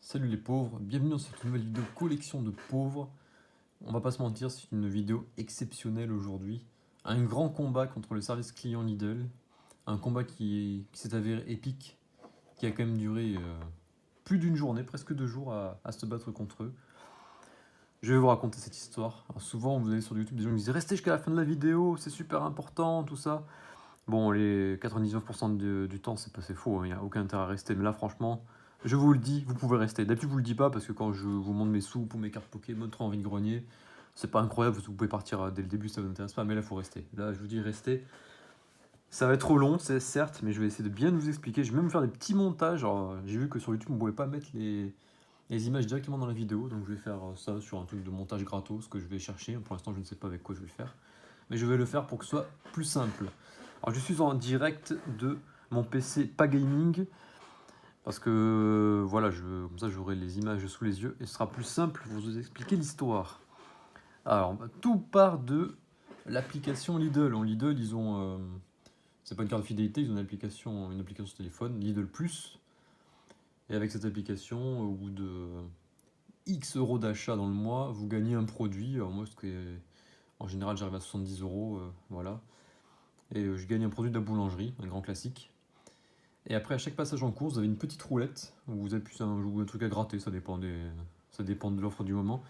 Salut les pauvres, bienvenue dans cette nouvelle vidéo collection de pauvres. On va pas se mentir, c'est une vidéo exceptionnelle aujourd'hui. Un grand combat contre le service client Lidl. Un combat qui s'est avéré épique, qui a quand même duré plus d'une journée, presque 2 jours à se battre contre eux. Je vais vous raconter cette histoire. Alors souvent, vous allez sur YouTube, des gens qui disent restez jusqu'à la fin de la vidéo, c'est super important, tout ça. Bon, les 99% du temps, c'est faux, il n'y a aucun intérêt à rester. Mais là, franchement, je vous le dis, vous pouvez rester. D'habitude, je vous le dis pas parce que quand je vous montre mes soupes ou mes cartes Pokémon trop en vide-grenier, c'est pas incroyable, vous pouvez partir dès le début, ça vous intéresse pas. Mais là, il faut rester. Là, je vous dis, restez. Ça va être trop long, c'est certes, mais je vais essayer de bien vous expliquer. Je vais même faire des petits montages. Alors, j'ai vu que sur YouTube, on ne pouvait pas mettre les images directement dans la vidéo. Donc, je vais faire ça sur un truc de montage gratos que je vais chercher. Pour l'instant, je ne sais pas avec quoi je vais le faire. Mais je vais le faire pour que ce soit plus simple. Alors je suis en direct de mon PC pas gaming parce que voilà, comme ça j'aurai les images sous les yeux et ce sera plus simple pour vous expliquer l'histoire. Alors tout part de l'application Lidl. En Lidl, ils ont c'est pas une carte de fidélité, ils ont une application sur téléphone, Lidl Plus. Et avec cette application, au bout de X euros d'achat dans le mois, vous gagnez un produit. Alors moi, en général, j'arrive à 70 euros, voilà. Et je gagne un produit de la boulangerie, un grand classique. Et après, à chaque passage en course, vous avez une petite roulette où vous appuyez sur un truc à gratter, ça dépend de l'offre du moment.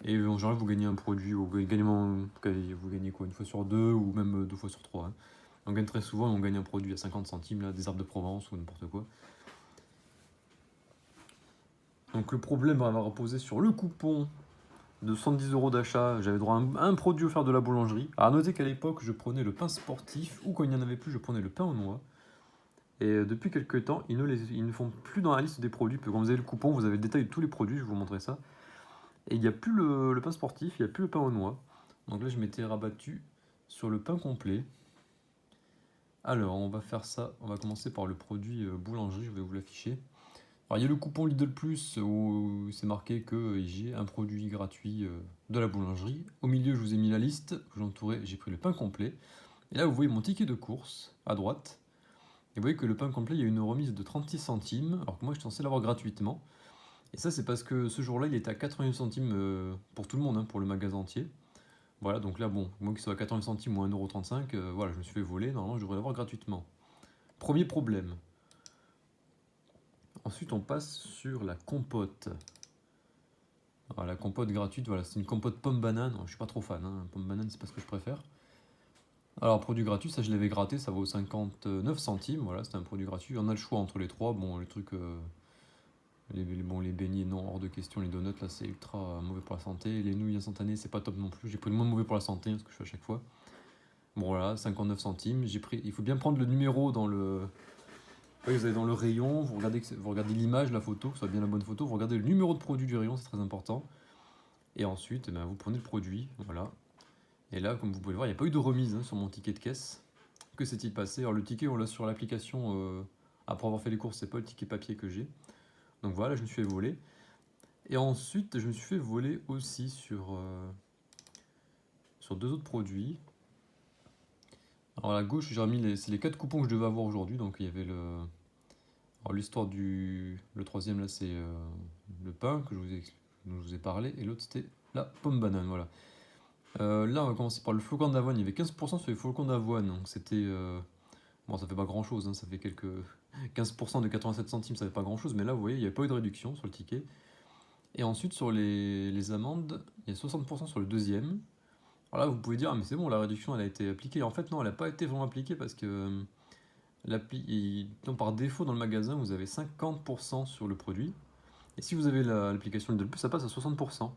Et en général, vous gagnez un produit, vous gagnez quoi, une fois sur deux ou même 2 fois sur 3. Hein. On gagne très souvent et on gagne un produit à 50 centimes, là, des arbres de Provence ou n'importe quoi. Donc le problème va reposer sur le coupon de 70 euros d'achat. J'avais droit à un produit offert de la boulangerie. À noter qu'à l'époque, je prenais le pain sportif ou quand il n'y en avait plus, je prenais le pain aux noix. Et depuis quelques temps, ils ne font plus dans la liste des produits. Quand vous avez le coupon, vous avez le détail de tous les produits, je vais vous montrer ça. Et il n'y a plus le pain sportif, il n'y a plus le pain aux noix. Donc là, je m'étais rabattu sur le pain complet. Alors, on va faire ça. On va commencer par le produit boulangerie, je vais vous l'afficher. Alors, il y a le coupon Lidl Plus où c'est marqué que j'ai un produit gratuit de la boulangerie. Au milieu, je vous ai mis la liste. J'ai pris le pain complet. Et là, vous voyez mon ticket de course à droite. Et vous voyez que le pain complet, il y a une remise de 36 centimes, alors que moi je suis censé l'avoir gratuitement. Et ça, c'est parce que ce jour-là, il était à 80 centimes pour tout le monde, hein, pour le magasin entier. Voilà, donc là, bon, moi qui soit à 80 centimes ou 1,35 €, voilà, je me suis fait voler, normalement je devrais l'avoir gratuitement. Premier problème. Ensuite, on passe sur la compote. Alors, la compote gratuite, voilà, c'est une compote pomme-banane. Je suis pas trop fan, hein, pomme-banane, c'est pas ce que je préfère. Alors, produit gratuit, ça je l'avais gratté, ça vaut 59 centimes, voilà, c'était un produit gratuit. On a le choix entre les trois, bon, les trucs. Les beignets, non, hors de question. Les donuts, là, c'est ultra mauvais pour la santé. Les nouilles instantanées, c'est pas top non plus. J'ai pris le moins mauvais pour la santé, hein, ce que je fais à chaque fois. Bon, voilà, 59 centimes. Il faut bien prendre le numéro dans le. Oui, vous allez dans le rayon, vous regardez l'image, la photo, que ce soit bien la bonne photo. Vous regardez le numéro de produit du rayon, c'est très important. Et ensuite, vous prenez le produit, voilà. Et là, comme vous pouvez le voir, il n'y a pas eu de remise, hein, sur mon ticket de caisse. Que s'est-il passé? Alors, le ticket, on l'a sur l'application. Après avoir fait les courses, c'est pas le ticket papier que j'ai. Donc voilà, je me suis fait voler. Et ensuite, je me suis fait voler aussi sur deux autres produits. Alors à la gauche, j'ai remis c'est les 4 coupons que je devais avoir aujourd'hui. Donc il y avait alors l'histoire le troisième là, c'est le pain dont je vous ai parlé. Et l'autre, c'était la pomme banane, voilà. Là, on va commencer par le flocon d'avoine. Il y avait 15% sur les flocons d'avoine. Donc c'était... bon, ça fait pas grand-chose, hein, ça fait 15% de 87 centimes, ça fait pas grand-chose. Mais là, vous voyez, il n'y avait pas eu de réduction sur le ticket. Et ensuite, sur les amendes, il y a 60% sur le deuxième. Alors là, vous pouvez dire, ah, mais c'est bon, la réduction, elle a été appliquée. En fait, non, elle n'a pas été vraiment appliquée parce que donc, par défaut, dans le magasin, vous avez 50% sur le produit. Et si vous avez l'application de plus, ça passe à 60%.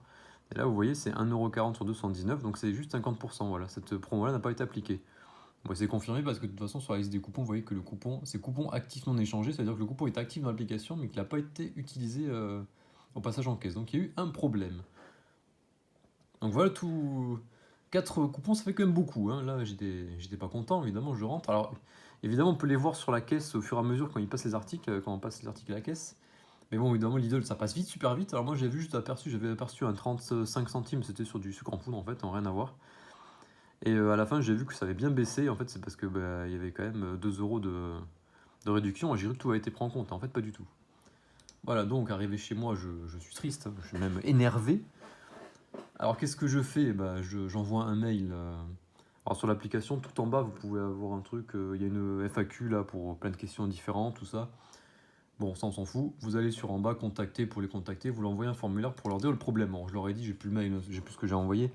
Et là, vous voyez, c'est 1,40 € sur 219, donc c'est juste 50%. Voilà, cette promo-là n'a pas été appliquée. Bon, c'est confirmé parce que de toute façon, sur la liste des coupons, vous voyez que c'est coupon actif non échangé, c'est-à-dire que le coupon est actif dans l'application, mais qu'il n'a pas été utilisé au passage en caisse. Donc il y a eu un problème. Donc voilà tout. 4 coupons, ça fait quand même beaucoup. Hein. Là, j'étais pas content, évidemment, je rentre. Alors, évidemment, on peut les voir sur la caisse au fur et à mesure quand ils passent les articles, quand on passe les articles à la caisse. Mais bon, évidemment, Lidl, ça passe vite, super vite. Alors moi, j'avais aperçu un 35 centimes, c'était sur du sucre en poudre, en fait, en rien à voir. Et à la fin, j'ai vu que ça avait bien baissé. En fait, c'est parce que il y avait quand même 2 € de réduction. Et j'ai cru que tout a été pris en compte. En fait, pas du tout. Voilà, donc arrivé chez moi, je suis triste, hein, je suis même énervé. Alors qu'est-ce que je fais? Bah, j'envoie un mail. Alors sur l'application, tout en bas, vous pouvez avoir un truc, il y a une FAQ là pour plein de questions différentes, tout ça. Bon, ça on s'en fout. Vous allez sur en bas, contacter pour les contacter, vous leur envoyez un formulaire pour leur dire le problème. Alors je leur ai dit, j'ai plus le mail, j'ai plus ce que j'ai envoyé.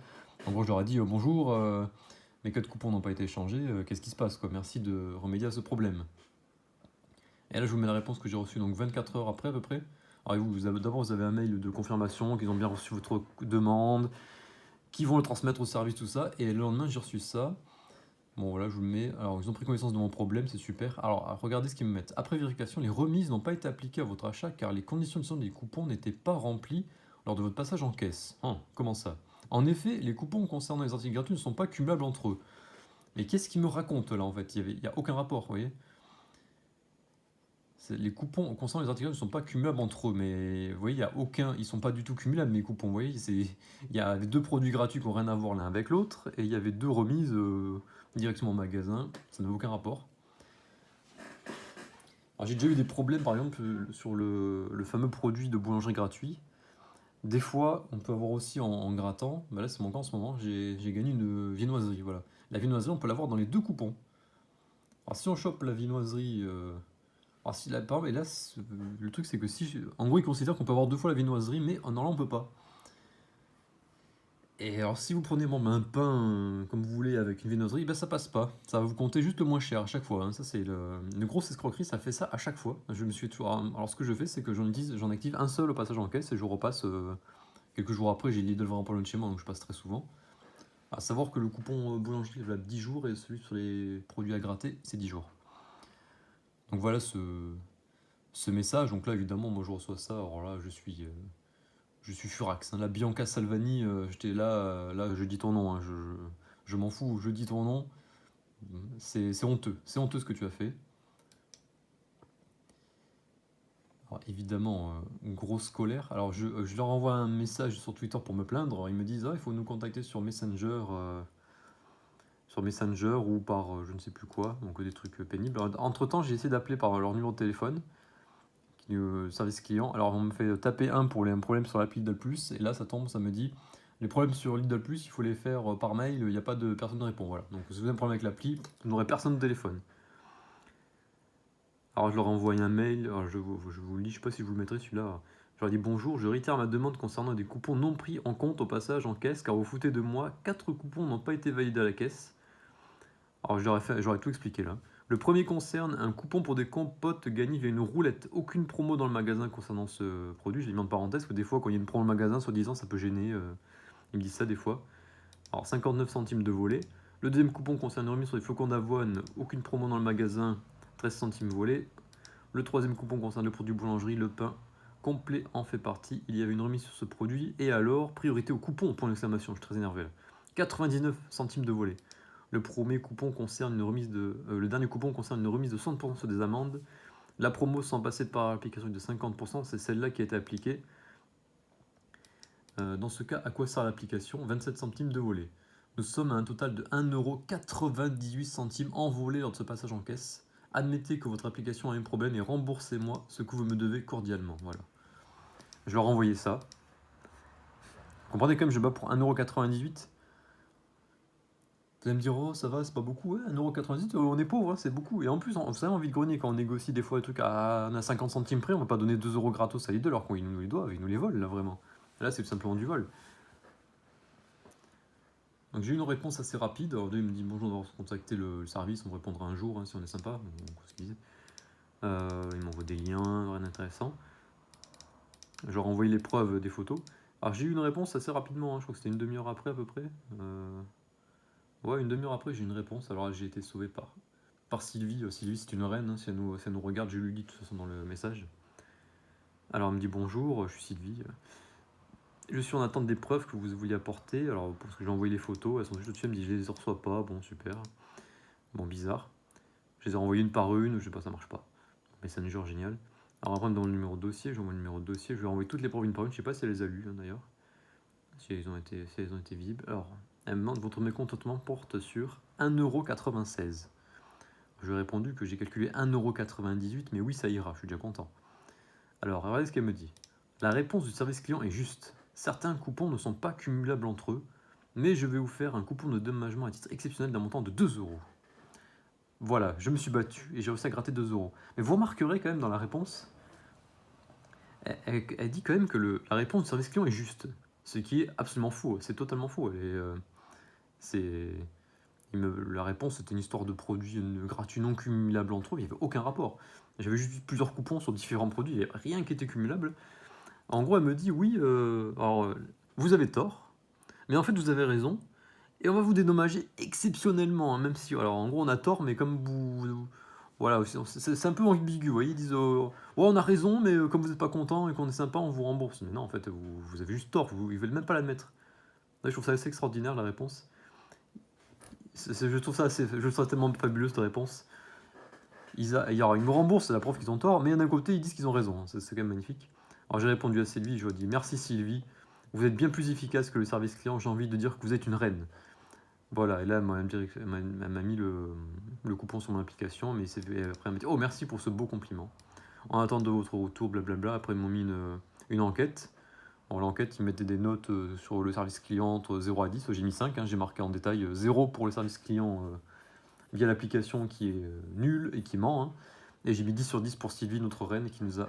En gros, je leur ai dit bonjour, mes codes coupons n'ont pas été échangés, qu'est-ce qui se passe quoi? Merci de remédier à ce problème. Et là, je vous mets la réponse que j'ai reçue donc 24 heures après à peu près. Alors d'abord, vous avez un mail de confirmation qu'ils ont bien reçu votre demande, qu'ils vont le transmettre au service, tout ça. Et le lendemain, j'ai reçu ça. Bon, voilà, je vous le mets. Alors, ils ont pris connaissance de mon problème, c'est super. Alors, regardez ce qu'ils me mettent. Après vérification, les remises n'ont pas été appliquées à votre achat car les conditions de solde des coupons n'étaient pas remplies lors de votre passage en caisse. Comment ça? En effet, les coupons concernant les articles gratuits ne sont pas cumulables entre eux. Mais qu'est-ce qu'ils me racontent là en fait? Il n'y a aucun rapport, vous voyez? Les coupons concernant les articles ne sont pas cumulables entre eux, mais vous voyez, il y a aucun, ils sont pas du tout cumulables mes coupons. Vous voyez, il y a deux produits gratuits qui n'ont rien à voir l'un avec l'autre, et il y avait deux remises directement au magasin, ça n'a aucun rapport. Alors j'ai déjà eu des problèmes par exemple sur le fameux produit de boulangerie gratuit. Des fois, on peut avoir aussi en grattant, bah là c'est mon cas en ce moment, j'ai gagné une viennoiserie. Voilà. La viennoiserie, on peut l'avoir dans les deux coupons. Alors si on chope la viennoiserie. Alors si la par exemple, et là, le truc c'est que en gros, ils considèrent qu'on peut avoir deux fois la viennoiserie, mais normalement on peut pas. Et alors si vous prenez un pain comme vous voulez avec une viennoiserie, ben ça passe pas. Ça va vous compter juste le moins cher à chaque fois, hein. Ça c'est une grosse escroquerie, ça fait ça à chaque fois. Je me suis toujours. Alors ce que je fais, c'est que j'en active un seul au passage en caisse et je repasse quelques jours après. J'ai Lidl vraiment pas loin de chez moi, donc je passe très souvent. À savoir que le coupon boulangerie est valable 10 jours et celui sur les produits à gratter, c'est 10 jours. Donc voilà ce message. Donc là, évidemment, moi je reçois ça. Alors là, je suis furax, hein. La Bianca Salvani, j'étais là, là, je dis ton nom, hein. Je m'en fous, je dis ton nom. C'est honteux. C'est honteux ce que tu as fait. Alors, évidemment, une grosse colère. Alors je leur envoie un message sur Twitter pour me plaindre. Alors, ils me disent, ah, il faut nous contacter sur Messenger ou par je ne sais plus quoi, donc des trucs pénibles. Entre temps, j'ai essayé d'appeler par leur numéro de téléphone, service client. Alors on me fait taper 1 pour les problèmes sur l'appli Lidl Plus, et là ça tombe, ça me dit les problèmes sur Lidl Plus, il faut les faire par mail, il n'y a pas de personne ne répond. Voilà. Donc si vous avez un problème avec l'appli, vous n'aurez personne au téléphone. Alors je leur ai envoyé un mail, alors je vous le lis, je ne sais pas si je vous le mettrai celui-là. Je leur ai dit bonjour, je réitère ma demande concernant des coupons non pris en compte au passage en caisse, car vous foutez de moi, 4 coupons n'ont pas été validés à la caisse. Alors j'aurais tout expliqué là. Le premier concerne un coupon pour des compotes gagnées via une roulette. Aucune promo dans le magasin concernant ce produit. J'ai mis en parenthèse que des fois, quand il y a une promo dans le magasin, soi-disant, ça peut gêner. Ils me disent ça des fois. Alors 59 centimes de volet. Le deuxième coupon concerne une remise sur des flocons d'avoine. Aucune promo dans le magasin. 13 centimes volet. Le troisième coupon concerne le produit boulangerie. Le pain complet en fait partie. Il y avait une remise sur ce produit. Et alors, priorité au coupon, point d'exclamation. Je suis très énervé là. 99 centimes de volet. Le dernier coupon concerne une remise de 60% sur des amendes. La promo sans passer par l'application de 50%, c'est celle-là qui a été appliquée. Dans ce cas, à quoi sert l'application? 27 centimes de volet. Nous sommes à un total de 1,98€ en volet lors de ce passage en caisse. Admettez que votre application a un problème et remboursez-moi ce que vous me devez cordialement. Voilà. Je leur ai envoyé ça. Vous comprenez quand même, je bats pour 1,98€. Vous allez me dire, oh ça va, c'est pas beaucoup, ouais, 1,98€, on est pauvre, hein, c'est beaucoup. Et en plus, vous savez, en vide-grenier, quand on négocie des fois des trucs à 50 centimes près, on va pas donner 2€ gratos à Lidl alors qu'ils nous les doivent, ils nous les volent là vraiment. Là, c'est tout simplement du vol. Donc j'ai eu une réponse assez rapide. Alors, il me dit bonjour, on va contacter le service, on me répondra un jour hein, si on est sympa. Il m'envoie des liens, rien d'intéressant. Je leur ai envoyé les preuves des photos. Alors j'ai eu une réponse assez rapidement, hein, je crois que c'était une demi-heure après à peu près. Ouais, une demi-heure après, j'ai une réponse. Alors là, j'ai été sauvé par Sylvie. Sylvie, c'est une reine, hein, si elle nous regarde, je lui dis de toute façon dans le message. Alors elle me dit bonjour, je suis Sylvie. Je suis en attente des preuves que vous vouliez apporter. Alors, parce que j'ai envoyé les photos, elles sont juste au-dessus, elle me dit je les reçois pas. Bon, super. Bon, bizarre. Je les ai envoyées une par une, je sais pas, ça marche pas. Messenger, génial. Alors après, dans le numéro de dossier, j'envoie le numéro de dossier, je vais envoyer toutes les preuves une par une, je sais pas si elle les a lues hein, d'ailleurs. Si elles ont été visibles. Alors, elle me demande votre mécontentement porte sur 1,96€. Je lui ai répondu que j'ai calculé 1,98€, mais oui, ça ira, je suis déjà content. Alors, regardez ce qu'elle me dit. La réponse du service client est juste. Certains coupons ne sont pas cumulables entre eux, mais je vais vous faire un coupon de dédommagement à titre exceptionnel d'un montant de 2 €. Voilà, je me suis battu et j'ai réussi à gratter 2 €. Mais vous remarquerez quand même dans la réponse, elle dit quand même que la réponse du service client est juste. Ce qui est absolument faux, c'est totalement faux. C'est, la réponse c'était une histoire de produits gratuits non cumulables entre eux, il n'y avait aucun rapport. J'avais juste vu plusieurs coupons sur différents produits, il n'y avait rien qui était cumulable. En gros, elle me dit oui, vous avez tort, mais en fait vous avez raison, et on va vous dédommager exceptionnellement, hein, même si, alors en gros on a tort, mais comme voilà, c'est un peu ambigu, vous voyez, ils disent ouais on a raison, mais comme vous n'êtes pas content et qu'on est sympa, on vous rembourse. Mais non, en fait vous avez juste tort, ils veulent même pas l'admettre. Ouais, je trouve ça assez extraordinaire la réponse. Je trouve ça tellement fabuleux cette réponse. Ils me remboursent, c'est la preuve qu'ils ont tort, mais d'un côté ils disent qu'ils ont raison, hein, c'est quand même magnifique. Alors j'ai répondu à Sylvie, je lui ai dit merci Sylvie, vous êtes bien plus efficace que le service client, j'ai envie de dire que vous êtes une reine. Voilà, et là elle m'a mis le coupon sur mon application, mais après elle m'a dit oh merci pour ce beau compliment. En attente de votre retour, blablabla, après ils m'ont mis une enquête. Alors l'enquête, ils mettaient des notes sur le service client entre 0 à 10, j'ai mis 5, hein, j'ai marqué en détail 0 pour le service client via l'application qui est nul et qui ment, hein. Et j'ai mis 10 sur 10 pour Sylvie, notre reine, qui nous a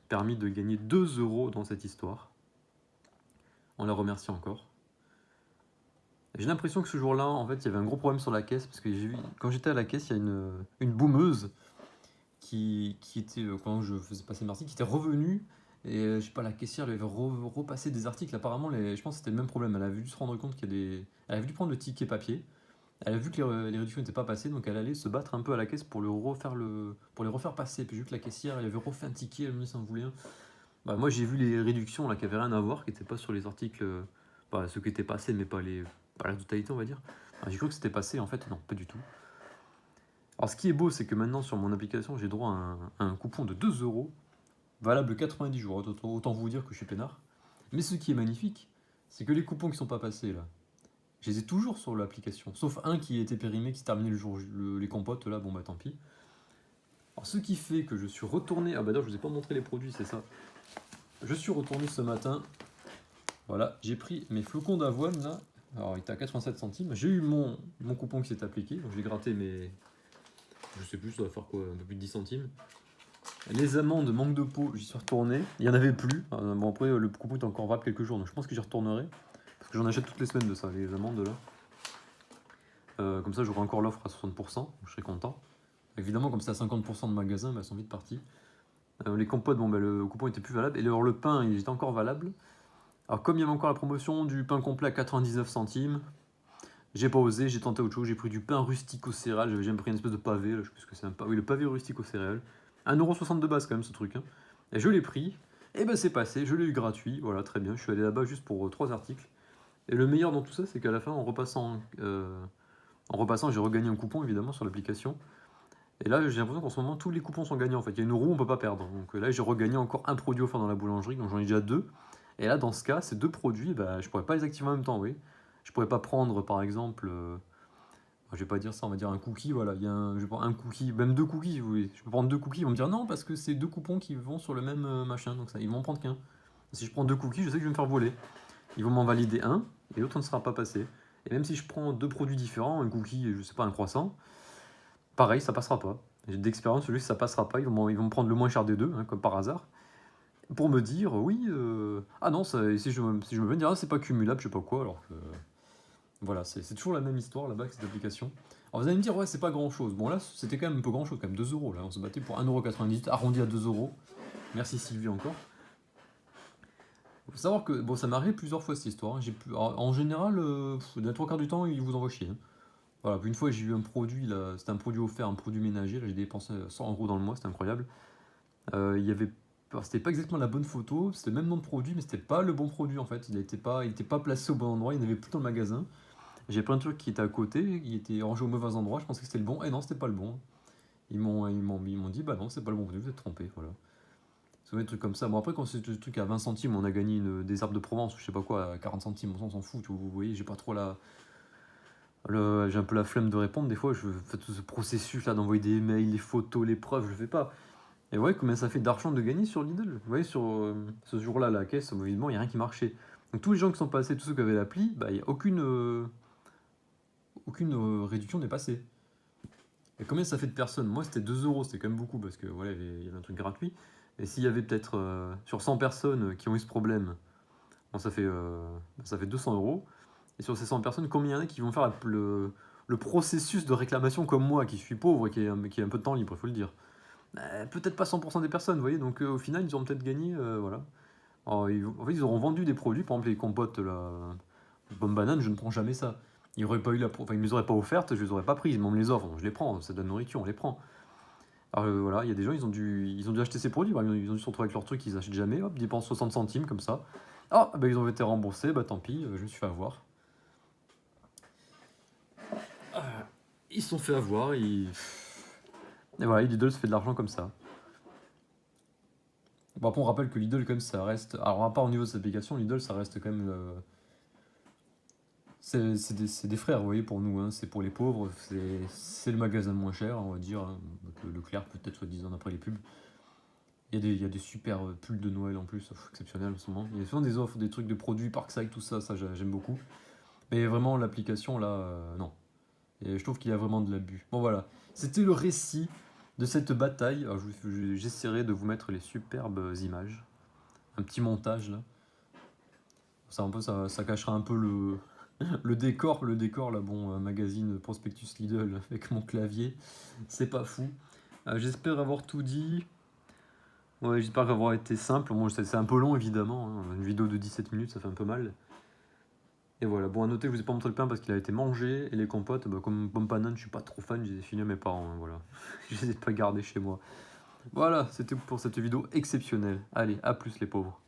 permis de gagner 2 € dans cette histoire. On la remercie encore. J'ai l'impression que ce jour-là, en fait, il y avait un gros problème sur la caisse, parce que j'ai vu, quand j'étais à la caisse, il y a une boumeuse qui était, quand je faisais passer merci, qui était revenue, et je sais pas, la caissière lui avait repassé des articles, apparemment, je pense que c'était le même problème, elle avait dû se rendre compte qu'il y a des... Elle avait dû prendre le ticket papier, elle a vu que les réductions n'étaient pas passées, donc elle allait se battre un peu à la caisse pour les refaire passer. Puis j'ai vu que la caissière, elle avait refait un ticket, elle me dit ça en voulait un. Bah, moi j'ai vu les réductions là qui avaient rien à voir, qui n'étaient pas sur les articles, ceux qui étaient passés, mais pas la totalité on va dire. Alors, j'ai cru que c'était passé, en fait non, pas du tout. Alors ce qui est beau, c'est que maintenant sur mon application, j'ai droit à un coupon de 2 €, valable 90 jours. Autant vous dire que je suis peinard. Mais ce qui est magnifique, c'est que les coupons qui sont pas passés là, je les ai toujours sur l'application, sauf un qui était périmé, qui se terminait le jour les compotes là, bon bah tant pis. Alors ce qui fait que je suis retourné, ah bah d'ailleurs je vous ai pas montré les produits, c'est ça. Je suis retourné ce matin, voilà, j'ai pris mes flocons d'avoine là, alors il était à 87 centimes, j'ai eu mon coupon qui s'est appliqué, donc j'ai gratté mes, je sais plus, ça va faire quoi, un peu plus de 10 centimes. Les amandes manque de peau, j'y suis retourné, il y en avait plus, bon après le coupon est encore valable quelques jours, donc je pense que j'y retournerai, parce que j'en achète toutes les semaines de ça, les amandes là. Comme ça j'aurai encore l'offre à 60%, je serai content. Évidemment comme c'est à 50% de magasins, bah, elles sont vite parties. Les compotes, bon, bah, le coupon était plus valable, et alors le pain il était encore valable. Alors comme il y avait encore la promotion du pain complet à 99 centimes, j'ai pas osé, j'ai tenté autre chose, j'ai pris du pain rustique aux céréales, j'avais jamais pris une espèce de pavé, là, je sais plus ce que c'est un pavé, oui le pavé rustique aux céréales. 1,60€ de base quand même ce truc, hein. Et je l'ai pris, et ben c'est passé, je l'ai eu gratuit, voilà très bien, je suis allé là-bas juste pour 3 articles. Et le meilleur dans tout ça, c'est qu'à la fin, en repassant, j'ai regagné un coupon évidemment sur l'application. Et là, j'ai l'impression qu'en ce moment, tous les coupons sont gagnants en fait. Il y a une roue, on peut pas perdre. Donc là, j'ai regagné encore un produit offert dans la boulangerie, donc j'en ai déjà 2. Et là, dans ce cas, ces 2 produits, bah, je pourrais pas les activer en même temps, oui. Je pourrais pas prendre par exemple, je vais pas dire ça, on va dire un cookie, voilà. Je vais prendre un cookie, même 2 cookies, oui. Je peux prendre 2 cookies, ils vont me dire non, parce que c'est 2 coupons qui vont sur le même machin, donc ça, ils vont en prendre qu'un. Si je prends 2 cookies, je sais que je vais me faire voler. Ils vont m'en valider un, et l'autre ne sera pas passé. Et même si je prends 2 produits différents, un cookie et je sais pas, un croissant, pareil, ça passera pas. J'ai d'expérience, celui ça passera pas, ils vont me prendre le moins cher des deux, hein, comme par hasard, pour me dire, oui, ah non, si je me veux dire, ah, c'est pas cumulable, je sais pas quoi, alors que... Voilà, c'est toujours la même histoire là-bas avec cette application. Alors vous allez me dire, ouais, c'est pas grand-chose. Bon là, c'était quand même un peu grand-chose, quand même 2 €, là, on se battait pour 1,98€, arrondi à 2 €. Merci Sylvie encore. Faut savoir que, bon, ça m'est arrivé plusieurs fois cette histoire, hein. En général, les 3 quarts du temps, ils vous envoient chier, hein. Voilà, puis une fois j'ai eu un produit, là, c'était un produit offert, un produit ménager, là j'ai dépensé 100 € dans le mois, c'était incroyable. Il y avait, alors, c'était pas exactement la bonne photo, c'était le même nom de produit, mais c'était pas le bon produit en fait, il était pas placé au bon endroit, il n'y en avait plus dans le magasin. J'ai plein de trucs qui étaient à côté, qui étaient rangés au mauvais endroit, je pensais que c'était le bon, et non, c'était pas le bon. Ils m'ont dit, bah non, c'est pas le bon produit, vous êtes trompé, voilà. C'est des trucs comme ça. Bon, après, quand c'est des trucs à 20 centimes, on a gagné des arbres de Provence, ou je sais pas quoi, à 40 centimes, on s'en fout, vous voyez, j'ai pas trop j'ai un peu la flemme de répondre, des fois je fais tout ce processus là d'envoyer des mails, les photos, les preuves, je le fais pas. Et ouais, combien ça fait d'argent de gagner sur Lidl? Vous voyez, sur ce jour-là, la caisse, évidemment, il n'y a rien qui marchait. Donc tous les gens qui sont passés, tous ceux qui avaient l'appli, bah, il y a aucune réduction n'est passée. Et combien ça fait de personnes? Moi, c'était 2 euros, c'était quand même beaucoup parce que voilà, il y avait un truc gratuit. Et s'il y avait peut-être sur 100 personnes qui ont eu ce problème, bon, ça fait 200 euros. Et sur ces 100 personnes, combien il y en a qui vont faire le processus de réclamation comme moi, qui suis pauvre et qui a un peu de temps libre, il faut le dire? Peut-être pas 100% des personnes, vous voyez, donc au final, ils auront peut-être gagné, voilà. Alors, en fait, ils auront vendu des produits, par exemple les compotes, la pomme banane, je ne prends jamais ça. Ils auraient pas eu enfin, ils me les auraient pas offertes, je les aurais pas prises, mais on me les offre, donc je les prends, c'est de la nourriture, on les prend. Alors voilà, il y a des gens, ils ont dû acheter ces produits, ils ont dû se retrouver avec leur truc qu'ils achètent jamais, hop, ils dépensent 60 centimes comme ça. Ah, bah ils ont été remboursés, bah tant pis, je me suis fait avoir. Ils se sont fait avoir, et voilà, Lidl se fait de l'argent comme ça. Bon, après, on rappelle que Lidl, quand même, ça reste. Alors, à part au niveau de cette application, Lidl, ça reste quand même. C'est des frères, vous voyez, pour nous, hein, c'est pour les pauvres, c'est le magasin le moins cher, on va dire, hein, que Leclerc, peut-être, soi-disant, après les pubs. Il y a des super pulls de Noël en plus, exceptionnels en ce moment. Il y a souvent des offres, des trucs de produits, Parkside, tout ça, ça j'aime beaucoup. Mais vraiment, l'application, là, non. Et je trouve qu'il y a vraiment de l'abus. Bon, voilà. C'était le récit de cette bataille. Alors, j'essaierai de vous mettre les superbes images. Un petit montage, là. Ça, un peu, ça cachera un peu le décor, là, bon, magazine Prospectus Lidl avec mon clavier. C'est pas fou. J'espère avoir tout dit. Ouais, j'espère avoir été simple. Bon, c'est un peu long, évidemment, hein. Une vidéo de 17 minutes, ça fait un peu mal. Et voilà, bon, à noter, je vous ai pas montré le pain parce qu'il a été mangé. Et les compotes, bah, comme pomme banane, je suis pas trop fan, je les ai filées à mes parents, hein, voilà. Je les ai pas gardées chez moi. Voilà, c'était pour cette vidéo exceptionnelle. Allez, à plus les pauvres.